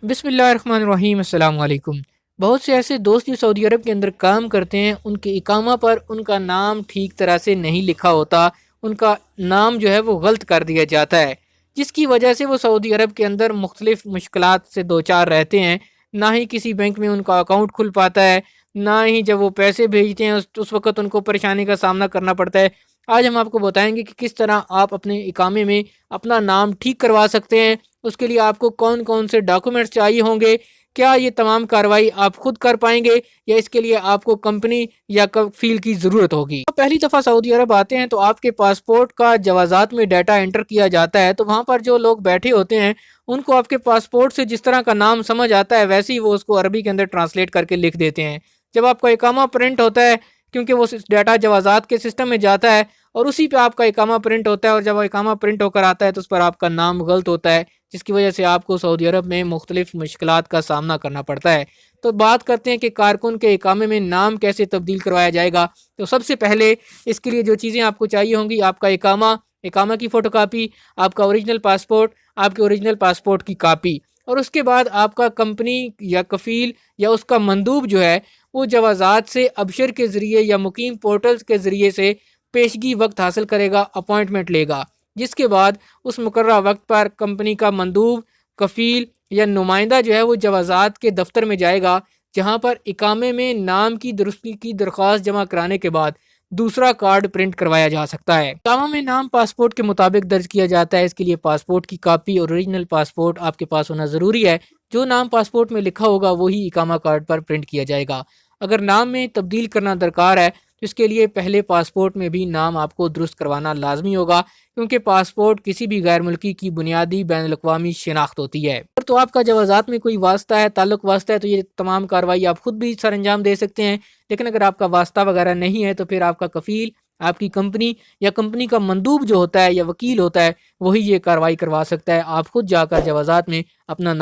बिस्मिल्लाहिर्रहमानिर्रहीम अस्सलाम वालेकुम। बहुत से ऐसे दोस्त जो सऊदी अरब के अंदर काम करते हैं, उनके इकामा पर उनका नाम ठीक तरह से नहीं लिखा होता। उनका नाम जो है वो गलत कर दिया जाता है, जिसकी वजह से वो सऊदी अरब के अंदर मुख्तलिफ मुश्किलात से दो चार रहते हैं। ना ही किसी बैंक में उनका अकाउंट खुल पाता है, ना ही जब वो पैसे भेजते हैं उस वक्त उनको परेशानी का सामना करना पड़ता है। आज हम आपको बताएंगे कि किस तरह आप अपने इकामे में अपना नाम ठीक करवा सकते हैं। उसके लिए आपको कौन कौन से डॉक्यूमेंट्स चाहिए होंगे, क्या ये तमाम कार्रवाई आप खुद कर पाएंगे या इसके लिए आपको कंपनी या कफील की ज़रूरत होगी। तो पहली दफ़ा सऊदी अरब आते हैं तो आपके पासपोर्ट का जवाज़ात में डाटा एंटर किया जाता है। तो वहाँ पर जो लोग बैठे होते हैं उनको आपके पासपोर्ट से जिस तरह का नाम समझ आता है वैसे ही वो उसको अरबी के अंदर ट्रांसलेट करके लिख देते हैं। जब आपका इकामा प्रिंट होता है, क्योंकि वो डाटा जवाज़ात के सिस्टम में जाता है और उसी पे आपका इकामा प्रिंट होता है, और जब इकामा प्रिंट होकर आता है तो उस पर आपका नाम गलत होता है, जिसकी वजह से आपको सऊदी अरब में मुख्तलिफ मुश्किलात का सामना करना पड़ता है। तो बात करते हैं कि कारकुन के इकामे में नाम कैसे तब्दील करवाया जाएगा। तो सबसे पहले इसके लिए जो चीज़ें आपको चाहिए होंगी, आपका इकामा की फ़ोटोकॉपी, आपका ओरिजिनल पासपोर्ट, आपके ओरिजिनल पासपोर्ट की कापी, और उसके बाद आपका कंपनी या कफ़ील या उसका मंदूब जो है वो जवाज़ात से अबशर के ज़रिए या मुकीम पोर्टल्स के ज़रिए से पेशगी वक्त हासिल करेगा, अपॉइंटमेंट लेगा, जिसके बाद उस मुकर्ररा वक्त पर कंपनी का मंदूब, कफ़ील या नुमाइंदा जो है वो जवाज़ात के दफ्तर में जाएगा, जहां पर इकामे में नाम की दुरुस्ती की दरख्वास्त जमा कराने के बाद दूसरा कार्ड प्रिंट करवाया जा सकता है। इकामा में नाम पासपोर्ट के मुताबिक दर्ज किया जाता है। इसके लिए पासपोर्ट की कापी और ओरिजिनल पासपोर्ट आपके पास होना ज़रूरी है। जो नाम पासपोर्ट में लिखा होगा वही इकामा कार्ड पर प्रिंट किया जाएगा। अगर नाम में तब्दील करना दरकार है तो इसके लिए पहले पासपोर्ट में भी नाम आपको दुरुस्त करवाना लाजमी होगा, क्योंकि पासपोर्ट किसी भी गैर मुल्की की बुनियादी बैन अवी शिनाख्त होती है। तो आपका जवाज़ात में कोई वास्ता है, ताल्लुक वास्ता है, तो ये तमाम कार्रवाई आप खुद भी सर अंजाम दे सकते हैं। लेकिन अगर आपका वास्ता वगैरह नहीं है तो फिर आपका कफ़ील, आपकी कंपनी या कंपनी का मंदूब जो होता है या वकील होता है वही ये कार्रवाई करवा सकता है। आप खुद जाकर जवाज़ात में अपना